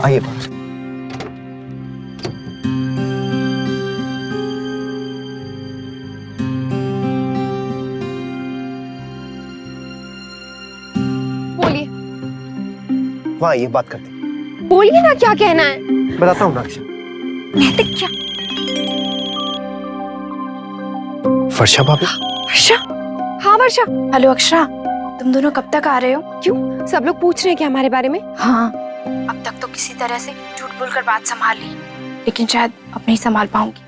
आइए बाहर। बोलिए। वहाँ आइए, बात करते हैं। बोलिए ना, क्या कहना है? बताता हूँ ना अक्षर। नैतिक क्या? वर्षा भाभी। वर्षा? हाँ वर्षा। हेलो अक्षरा, तुम दोनों कब तक आ रहे हो? क्यों, सब लोग पूछ रहे हैं क्या हमारे बारे में? हाँ, अब तक तो किसी तरह से झूठ बोलकर बात संभाल ली, लेकिन शायद अब नहीं संभाल पाऊंगी।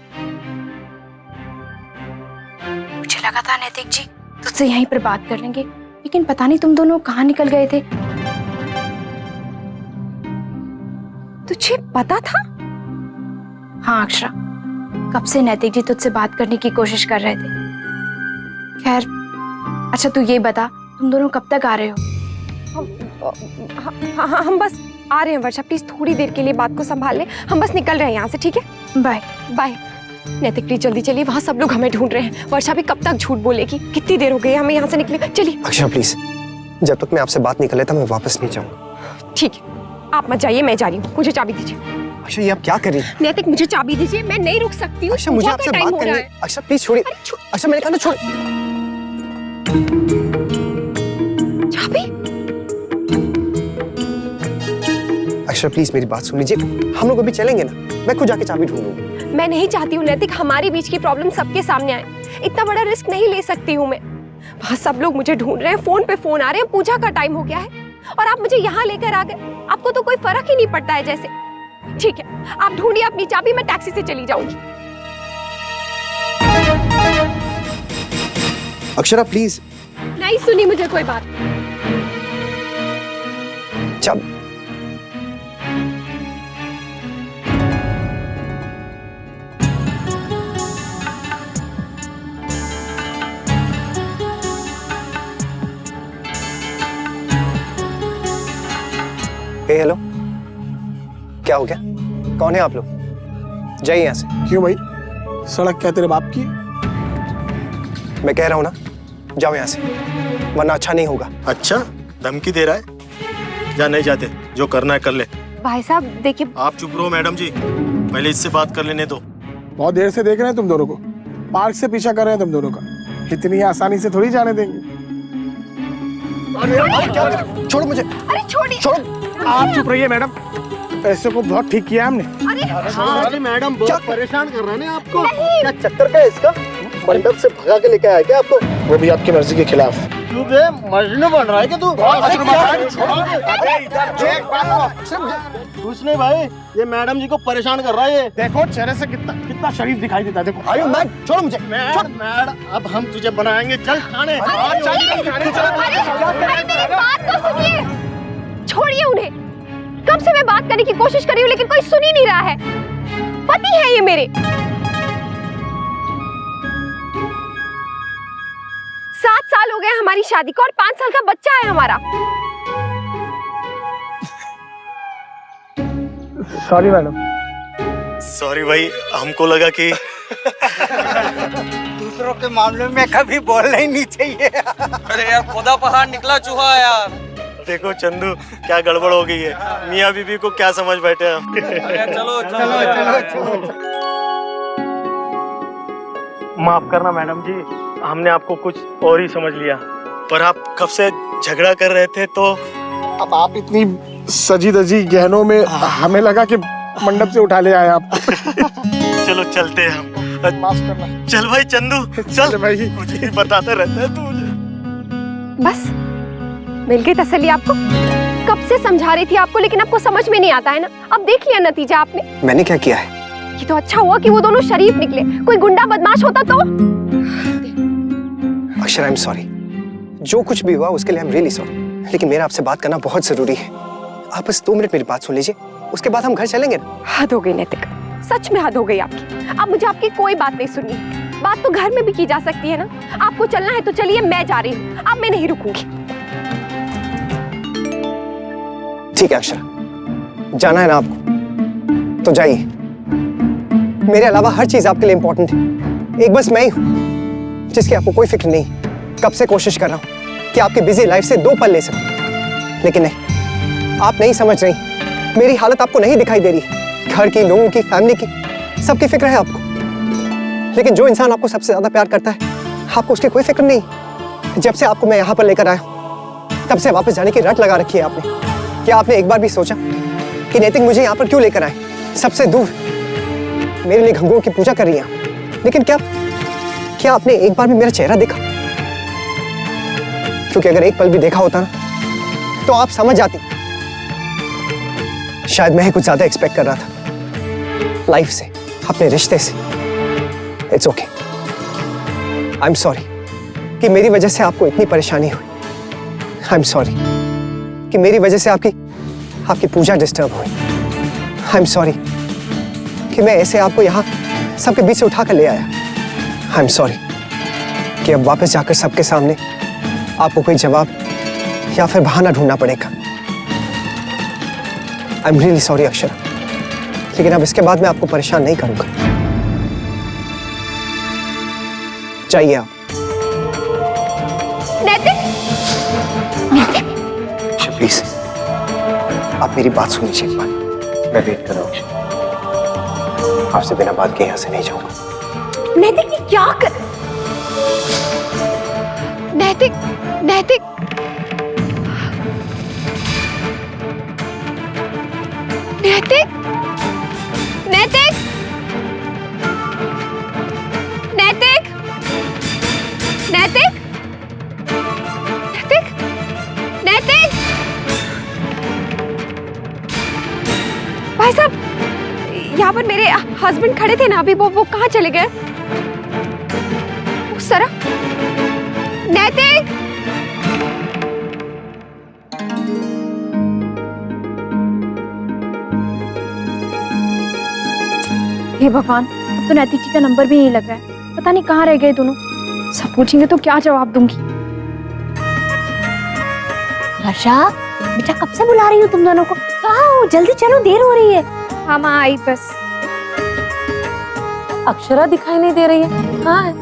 मुझे लगा था नैतिक जी तुझसे यहीं पर बात कर लेंगे, लेकिन पता नहीं तुम दोनों कहाँ निकल गए थे। तुझे पता था? हाँ अक्षरा, कब से नैतिक जी तुझसे बात करने की कोशिश कर रहे थे। खैर, अच्छा तू ये बता, तुम दोनों कब तक आ रहे हो? हम बस आ रहे हैं वर्षा, प्लीज थोड़ी देर के लिए बात को संभाल ले। हम बस निकल रहे हैं यहाँ से, ठीक है? Bye bye. नैतिक प्लीज जल्दी चलिए, वहाँ सब लोग हमें ढूंढ रहे हैं। वर्षा भी कब तक झूठ बोलेगी? कितनी देर हो गई हमें यहाँ से निकले। चलिए। अक्षर प्लीज, जब तक मैं आपसे बात नहीं कर लेता मैं वापस नहीं जाऊंगा। ठीक है, आप मत जाइए, मैं जा रही हूँ। मुझे चाबी दीजिए। अक्षर ये आप क्या कर रही हैं? नैतिक मुझे चाबी दीजिए, मैं नहीं रुक सकती हूँ। अक्षर मुझे आपसे बात करनी है। अक्षर प्लीज छोड़िए। अक्षर मैंने कहा ना छोड़। चाबी? अक्षर प्लीज मेरी बात सुन लीजिए, हम लोग अभी चलेंगे ना, मैं खुद जाके चाबी ढूंढूंगा। मैं नहीं चाहती हूँ नैतिक हमारे बीच की प्रॉब्लम सबके सामने आए। इतना बड़ा रिस्क नहीं ले सकती हूँ मैं। वहाँ सब लोग मुझे ढूंढ रहे हैं, फोन पे फोन आ रहे हैं, पूजा का टाइम हो गया है और आप मुझे यहाँ लेकर आ गए। आपको तो कोई फर्क ही नहीं पड़ता है जैसे। ठीक है, आप ढूंढिए अपनी चाबी, मैं टैक्सी से चली जाऊंगी। अक्षरा प्लीज। नहीं सुनी मुझे कोई बात। चाबी। हेलो, क्या हो गया? कौन है आप लोग? जाइए यहाँ से। क्यों भाई, सड़क क्या तेरे बाप की? मैं कह रहा हूँ ना, जाओ यहाँ से, वरना अच्छा नहीं होगा। अच्छा, धमकी दे रहा है? जा, नहीं जाते, जो करना है कर ले। भाई साहब देखिए। आप चुप रहो मैडम जी, पहले इससे बात कर लेने दो। बहुत देर से देख रहे हैं तुम दोनों को, पार्क से पीछा कर रहे हैं तुम दोनों का, इतनी आसानी से थोड़ी जाने देंगे। अरे छोड़ो मुझे। अरे छोड़िए। छोड़ो। आप चुप रहिए मैडम, पैसे को बहुत ठीक किया हमने। अरे मैडम बहुत परेशान कर रहे हैं आपको। क्या चक्कर क्या है इसका? मंडप से भगा के लेके आया क्या आपको? वो भी आपकी मर्जी के खिलाफ। तू बे मजनू बन रहा है क्या तू? कुछ नहीं भाई, ये मैडम जी को परेशान कर रहा है ये। देखो चेहरे से कितना कितना शरीफ दिखाई देता है। देखो आयो मैड, छोड़ो मुझे। मैडम अब हम तुझे बनाएंगे, चल खाने। मेरी बात तो सुनिए। छोड़िए उन्हें, कब से मैं बात करने की कोशिश कर रही हूँ लेकिन कोई सुन ही नहीं रहा है। पति है ये मेरे। 7 साल हो गए हमारी शादी को और 5 साल का बच्चा है हमारा। Sorry madam. सॉरी भाई, हमको लगा कि दूसरों के मामले में कभी बोलना ही नहीं चाहिए। अरे यार, खुदा पहाड़ निकला चूहा है यार। देखो चंदू, क्या गड़बड़ हो गई है, मियाँ बीबी को क्या समझ बैठे हम। अरे चलो चलो चलो चलो। माफ करना मैडम जी, हमने आपको कुछ और ही समझ लिया, पर आप कब से झगड़ा कर रहे थे तो। अब आप इतनी सजी धजी गहनों में, हमें लगा कि मंडप से उठा ले आए आप। चलो चलते हैं हम। माफ करना। चल भाई चंदू, चल भाई। मुझे ही बताता रहता है तू मुझे। बस मिल गई तसल्ली आपको। कब से समझा रही थी आपको, लेकिन आपको समझ में नहीं आता है ना। अब देख लिया नतीजा आपने। मैंने क्या किया है? ये तो अच्छा हुआ कि वो दोनों शरीफ निकले, कोई गुंडा बदमाश होता तो। अक्षर आई एम सॉरी, जो कुछ भी हुआ उसके लिए आई एम रियली सॉरी, लेकिन मेरा आपसे बात करना बहुत जरूरी है। आप बस 2 मिनट मेरी बात सुन लीजिए, उसके बाद हम घर चलेंगे ना। हद हो गई नैतिक, सच में हद हो गई आपकी। अब मुझे आपकी कोई बात नहीं सुननी। बात तो घर में भी की जा सकती है ना। आपको चलना है तो चलिए, मैं जा रही हूँ। अब मैं नहीं रुकूंगी। ठीक है अक्षर, जाना है ना आपको तो जाइए। मेरे अलावा हर चीज आपके लिए इंपॉर्टेंट है। एक बस मैं ही हूं जिसकी आपको कोई फिक्र नहीं। कब से कोशिश कर रहा हूं कि आपकी बिजी लाइफ से 2 पल ले सकूं, लेकिन नहीं, आप नहीं समझ रही। मेरी हालत आपको नहीं दिखाई दे रही। घर की, लोगों की, फैमिली की, सबकी फिक्र है आपको। लेकिन जो इंसान आपको सबसे ज्यादा प्यार करता है, आपको उसकी कोई फिक्र नहीं। जब से आपको मैं यहाँ पर लेकर आया हूँ, तब से वापस जाने की रट लगा रखी है आपने। क्या आपने एक बार भी सोचा कि नैतिक मुझे यहाँ पर क्यों लेकर आए, सबसे दूर? मेरे लिए घंघों की पूजा कर रही हैं, लेकिन क्या आपने एक बार भी मेरा चेहरा देखा? क्योंकि अगर एक पल भी देखा होता ना, तो आप समझ जाती। शायद मैं ही कुछ ज्यादा एक्सपेक्ट कर रहा था लाइफ से, अपने रिश्ते से। It's okay, I am sorry कि मेरी वजह से आपको इतनी परेशानी हुई। आई एम सॉरी कि मेरी वजह से आपकी पूजा डिस्टर्ब हुई। आई एम सॉरी कि मैं ऐसे आपको यहाँ सबके बीच से उठा कर ले आया। आई एम सॉरी कि अब वापस जाकर सबके सामने आपको कोई जवाब या फिर बहाना ढूंढना पड़ेगा। I am really sorry Akshara, लेकिन अब इसके बाद मैं आपको परेशान नहीं करूंगा। चाहिए आप। प्लीज आप मेरी बात सुनिए एक बार। मैं वेट कर रहा हूँ, आपसे बिना बात के यहाँ से नहीं जाऊंगा। नैतिक ये क्या कर? नैतिक नैतिक नैतिक नैतिक नैतिक नैतिक नैतिक नैतिक भाई साहब, यहाँ पर मेरे हस्बैंड खड़े थे ना अभी, वो कहाँ चले गए? उस तरह। नैतिक हे भगवान, अब तो नैतिक जी का नंबर भी नहीं लग रहा है। पता नहीं कहाँ रह गए दोनों। सब पूछेंगे तो क्या जवाब दूंगी? वर्षा बेटा, कब से बुला रही हूँ तुम दोनों को? कहाँ हो? जल्दी चलो, देर हो रही है। हाँ माँ आई बस। अक्षरा दिखाई नहीं दे रही है, कहाँ है?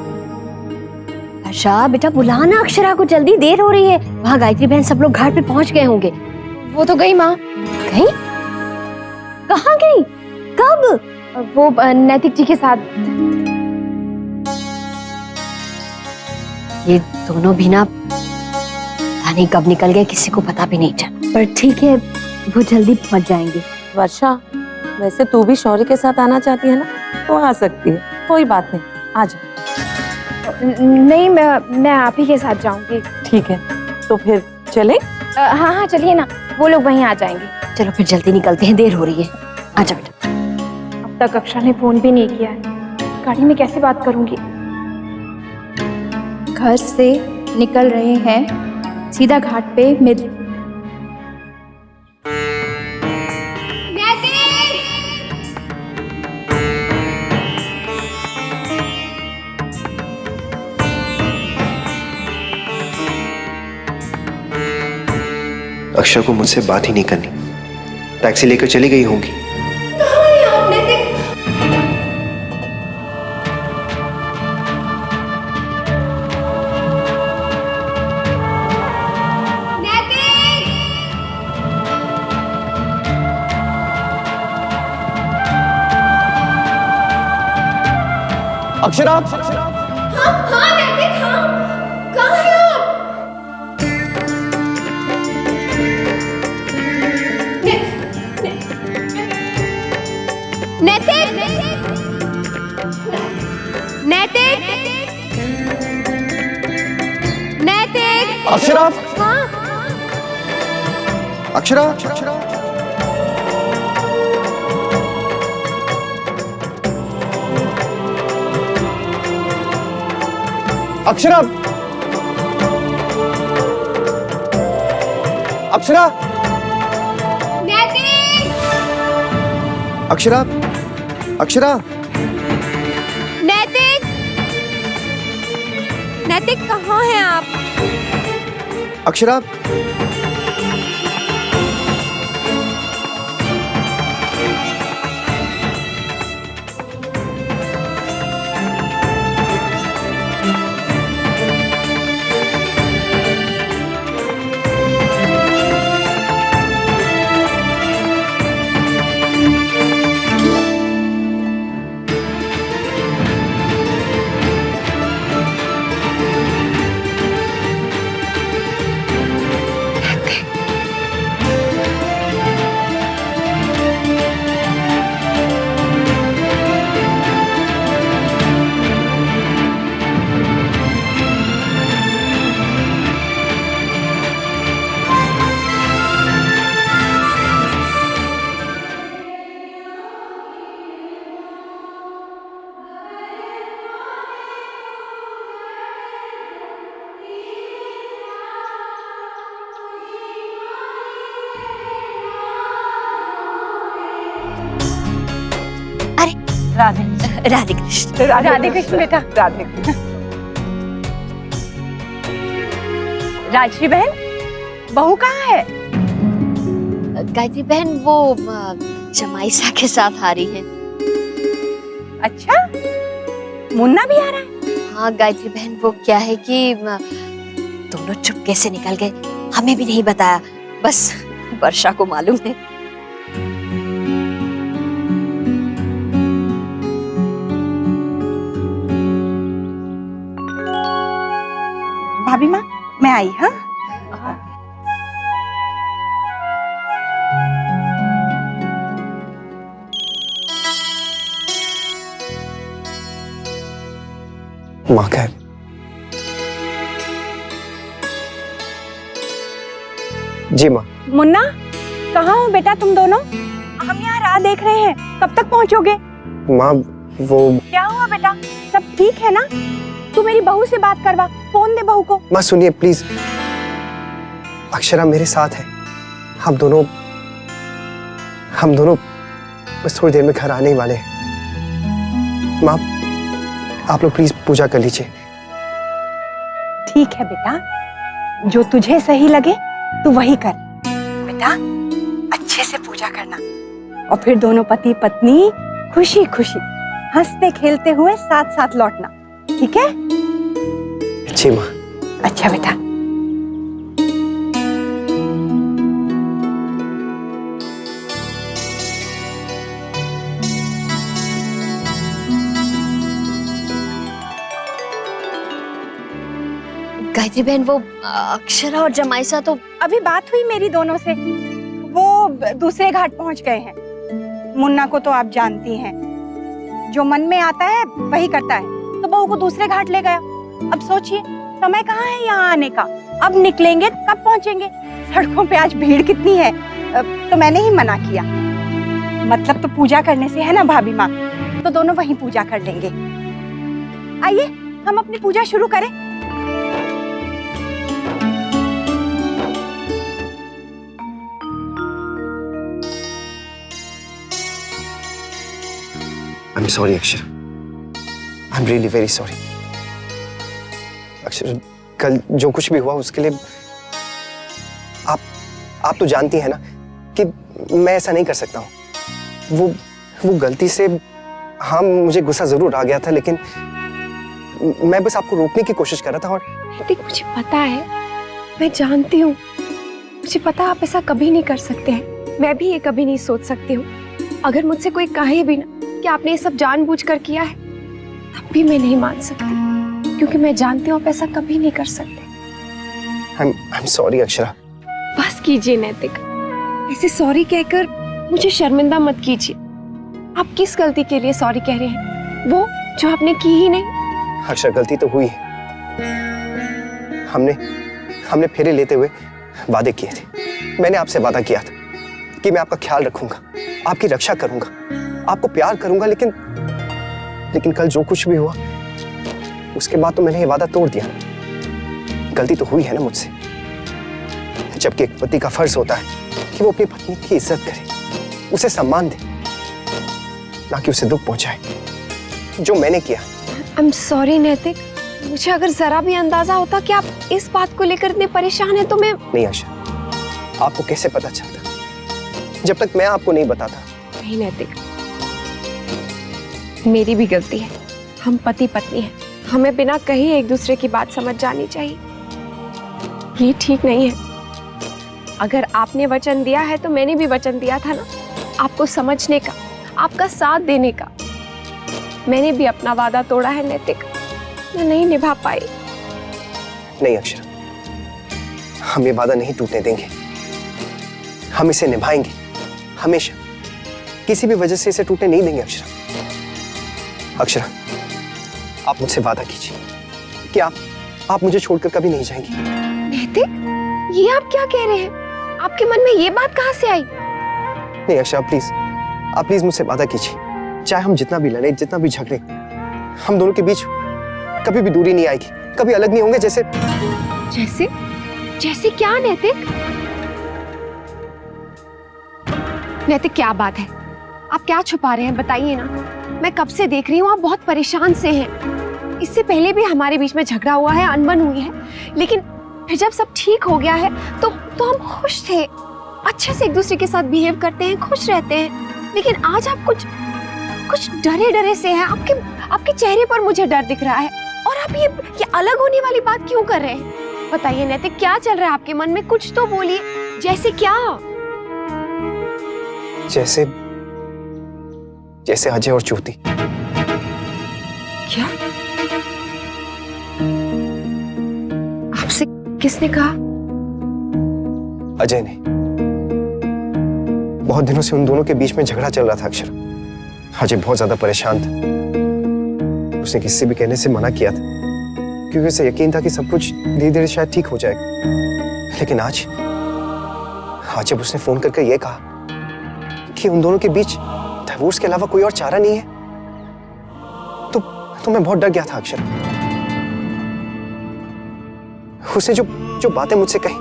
वर्षा बेटा बुलाना अक्षरा को, जल्दी देर हो रही है। वहाँ गायत्री बहन सब लोग घाट पे पहुँच गए होंगे। वो तो गई माँ। गई? कहाँ गई? कब? वो नैतिक जी के साथ। ये दोनों भी ना पता नहीं कब निकल गए, किसी को पता भी नहीं चला। पर ठीक है, वो जल्दी पहुंच जाएंगे। वर्षा, वैसे तू भी शौर्य के साथ आना चाहती है ना, तो आ सकती है, कोई बात नहीं, आ जा। नहीं, मैं आप ही के साथ जाऊंगी। ठीक है, तो फिर चले? हाँ हाँ चलिए ना, वो लोग वहीं आ जाएंगे। चलो फिर जल्दी निकलते हैं, देर हो रही है। आजा बेटा। अब तक अक्षरा ने फोन भी नहीं किया है, गाड़ी में कैसे बात करूंगी? घर से निकल रहे हैं, सीधा घाट पे मिल। अक्षरा को मुझसे बात ही नहीं करनी, टैक्सी लेकर चली गई होंगी। अक्षरा, हाँ नैतिक, हाँ कहाँ है आप? नैतिक नैतिक नैतिक। अक्षरा, हाँ अक्षरा, अक्षरा, अक्षरा, नैतिक अक्षरा, अक्षरा, नैतिक नैतिक कहाँ हैं आप? अक्षरा, राधे राधे कृष्ण। राधे कृष्ण बेटा, राधे कृष्ण। राजश्री बहन, बहू कहाँ है? गायत्री बहन वो जमाईसा के साथ आ रही है। अच्छा, मुन्ना भी आ रहा है? हाँ गायत्री बहन, वो क्या है कि दोनों चुपके से निकल गए, हमें भी नहीं बताया, बस वर्षा को मालूम है। भाभी माँ, मैं आई। हाँ, माँ का है। जी माँ। मुन्ना, कहाँ हो बेटा तुम दोनों? हम यहाँ राह देख रहे हैं, कब तक पहुँचोगे? माँ वो क्या हुआ बेटा, सब ठीक है ना? तू मेरी बहू से बात करवा, फोन दे बहू को। माँ सुनिए प्लीज, अक्षरा मेरे साथ है। हम दोनों बस थोड़ी देर में घर आने ही वाले हैं। माँ आप लोग प्लीज पूजा कर लीजिए। ठीक है बेटा, जो तुझे सही लगे तू वही कर। बेटा अच्छे से पूजा करना, और फिर दोनों पति पत्नी खुशी खुशी हंसते खेलते हुए साथ साथ लौटना, ठीक है? जी माँ। अच्छा बेटा। गायत्री बहन वो अक्षरा और जमाईसा तो अभी बात हुई मेरी दोनों से, वो दूसरे घाट पहुंच गए हैं। मुन्ना को तो आप जानती हैं, जो मन में आता है वही करता है, तो बहू को दूसरे घाट ले गया। अब सोचिए समय कहाँ है यहाँ आने का, अब निकलेंगे कब पहुंचेंगे? सड़कों पे आज भीड़ कितनी है, तो मैंने ही मना किया। मतलब तो पूजा करने से है ना भाभी माँ, तो दोनों वहीं पूजा कर लेंगे। आइए हम अपनी पूजा शुरू करें। I'm sorry Akshara, I'm really very sorry। Akshara कल जो कुछ भी हुआ उसके लिए आप तो जानती हैं ना कि मैं ऐसा नहीं कर सकता हूँ। वो गलती से, हाँ मुझे गुस्सा जरूर आ गया था, लेकिन मैं बस आपको रोकने की कोशिश कर रहा था। और देख मुझे पता है, मैं जानती हूँ, मुझे पता आप ऐसा कभी नहीं कर सकते हैं। मैं भी ये कभी नहीं सोच सकती हूँ। अगर मुझसे कोई कहे भी ना कि आपने ये सब जानबूझकर किया है, तब भी मैं नहीं मान सकती, क्योंकि मैं जानती हूँ आप ऐसा कभी नहीं कर सकते। I'm sorry Akshara. बस कीजिए नैतिक, ऐसे सॉरी कहकर मुझे शर्मिंदा मत कीजिए। आप किस गलती के लिए सॉरी कह रहे हैं? वो जो आपने की ही नहीं। अक्षरा गलती तो हुई है। हमने फेरे लेते हुए वादे किए थे। मैंने आपसे वादा किया था कि मैं आपका ख्याल रखूंगा, आपकी रक्षा करूंगा, आपको प्यार करूंगा, लेकिन कल जो कुछ भी हुआ उसके बाद तो मैंने ये वादा तोड़ दिया। गलती तो हुई है ना मुझसे, जबकि एक पति का फर्ज होता है कि वो अपनी पत्नी की इज्जत करे, उसे सम्मान दे, ना कि उसे दुख पहुंचाए, जो मैंने किया। आई एम सॉरी नैतिक, मुझे अगर जरा भी अंदाजा होता कि आप इस बात को लेकर इतने परेशान हैं तो मैं नहीं आशा, आपको कैसे पता चलता जब तक मैं आपको नहीं बताता? नहीं नैतिक, मेरी भी गलती है। हम पति पत्नी हैं, हमें बिना कही एक दूसरे की बात समझ जानी चाहिए। ये ठीक नहीं है। अगर आपने वचन दिया है तो मैंने भी वचन दिया था ना, आपको समझने का, आपका साथ देने का। मैंने भी अपना वादा तोड़ा है नैतिक, मैं नहीं निभा पाई। नहीं अक्षरा, हम ये वादा नहीं टूटने देंगे, हम इसे निभाएंगे हमेशा, किसी भी वजह से इसे टूटने नहीं देंगे। अक्षरा आप मुझसे वादा कीजिए कि आप मुझे छोड़कर कभी नहीं जाएंगी। नैतिक, ये आप क्या कह रहे हैं? आपके मन में ये बात कहाँ से आई? नहीं अक्षरा प्लीज, आप प्लीज मुझसे वादा कीजिए, चाहे हम जितना भी लड़े, जितना भी झगड़े, हम दोनों के बीच कभी भी दूरी नहीं आएगी, कभी अलग नहीं होंगे। जैसे जैसे जैसे क्या नैतिक? नैतिक क्या बात है? आप क्या छुपा रहे हैं बताइए ना। मैं कब से देख रही हूँ आप बहुत परेशान से हैं। इससे पहले भी हमारे बीच में झगड़ा हुआ है, अनबन हुई है, लेकिन फिर जब सब ठीक हो गया है तो हम खुश थे, अच्छे से एक दूसरे के साथ बिहेव करते हैं, खुश रहते हैं। लेकिन आज आप कुछ डरे डरे से हैं। आपके चेहरे पर मुझे डर दिख रहा है। और आप ये अलग होने वाली बात क्यों कर रहे हैं? बताइए नैतिक, क्या चल रहा है आपके मन में? कुछ तो बोलिए। जैसे क्या? जैसे अजय और ज्योति। क्या? आपसे किसने कहा? अजय ने। बहुत दिनों से उन दोनों के बीच में झगड़ा चल रहा था अक्षरा। अजय बहुत ज्यादा परेशान था। उसने किसी से भी कहने से मना किया था क्योंकि उसे यकीन था कि सब कुछ धीरे धीरे शायद ठीक हो जाएगा। लेकिन आज जब उसने फोन करके यह कहा कि उन दोनों के बीच डिवोर्स के अलावा कोई और चारा नहीं है, तो मैं बहुत डर गया था अक्षरा। उसने जो बातें मुझसे कही,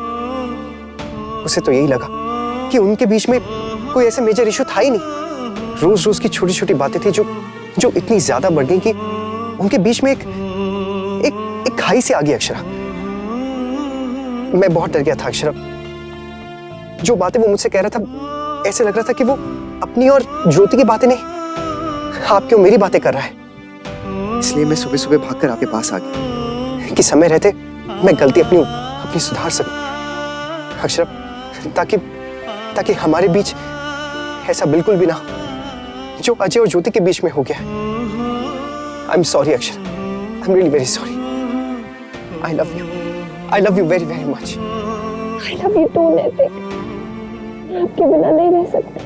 उसे तो यही लगा कि उनके बीच में कोई ऐसे मेजर इशू था ही नहीं। रोज रोज की छोटी छोटी बातें थी जो इतनी ज्यादा बढ़ गई कि उनके बीच में एक खाई से आ गई अक्षरा। मैं बहुत डर गया था अक्षरा। जो बातें वो मुझसे कह रहा था, ऐसे लग रहा था कि वो अपनी और ज्योति की बातें नहीं, आपकी और मेरी बातें कर रहा है। इसलिए मैं सुबह सुबह भागकर आपके पास आ गया कि समय रहते मैं गलती अपनी सुधार सकूं अक्षरा, ताकि हमारे बीच ऐसा बिल्कुल भी ना हो जो अजय और ज्योति के बीच में हो गया। I am sorry Akshara, I am really very sorry. I love you very very much. I love you too, नैतिक। मैं आपके बिना नहीं रह सकती।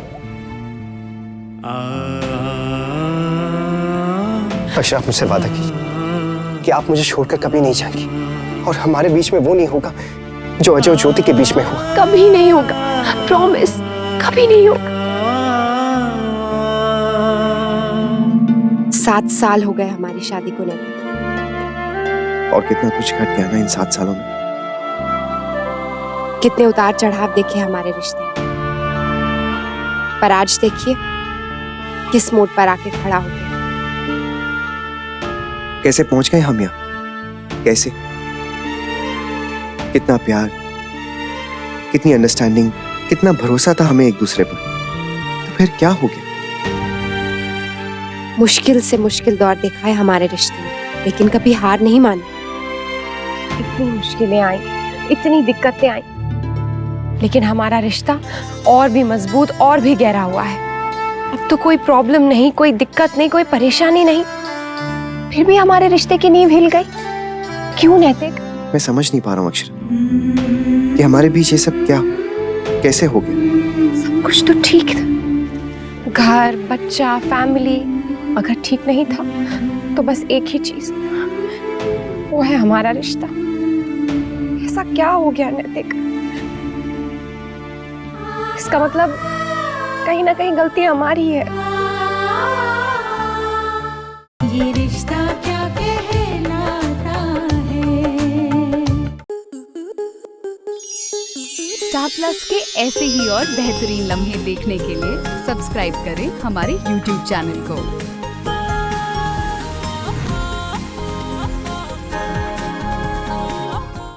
अक्षरा, आप मुझसे वादा कीजिए कि आप मुझे छोड़कर कभी नहीं जाएंगी और हमारे बीच में वो नहीं होगा जो अजय और ज्योति के बीच में हुआ। कभी नहीं होगा, प्रॉमिस, कभी नहीं होगा। 7 साल हो गए हमारी शादी को नैतिक। और कितना कुछ घट गया ना इन 7 सालों में। कितने उतार चढ़ाव देखे हमारे रिश्ते, पर आज देखिए किस मोड़ पर आके खड़ा हो गया। कैसे पहुंच गए हम यहाँ? कैसे? कितना प्यार, कितनी अंडरस्टैंडिंग, कितना भरोसा था हमें एक दूसरे पर। तो फिर क्या हो गया? मुश्किल से मुश्किल दौर देखा है हमारे रिश्ते में, लेकिन कभी हार नहीं मानी। इतनी मुश्किलें आई, इतनी दिक्कतें आई, लेकिन हमारा रिश्ता और भी मजबूत और भी गहरा हुआ है। अब तो कोई प्रॉब्लम नहीं, कोई दिक्कत नहीं, कोई परेशानी नहीं, फिर भी हमारे रिश्ते की नींव हिल गई। क्यों नैतिक? मैं समझ नहीं पा रहा हूँ अक्षरा कि हमारे बीच ये सब क्या, कैसे हो गया? सब कुछ तो ठीक था, घर, बच्चा, फैमिली। अगर ठीक नहीं था तो बस एक ही चीज, वो है हमारा रिश्ता। ऐसा क्या हो गया नैतिक? इसका मतलब कहीं ना कहीं गलती हमारी है। ये रिश्ता क्या कहलाता है। स्टार प्लस के ऐसे ही और बेहतरीन लम्हे देखने के लिए सब्सक्राइब करें हमारे YouTube चैनल को।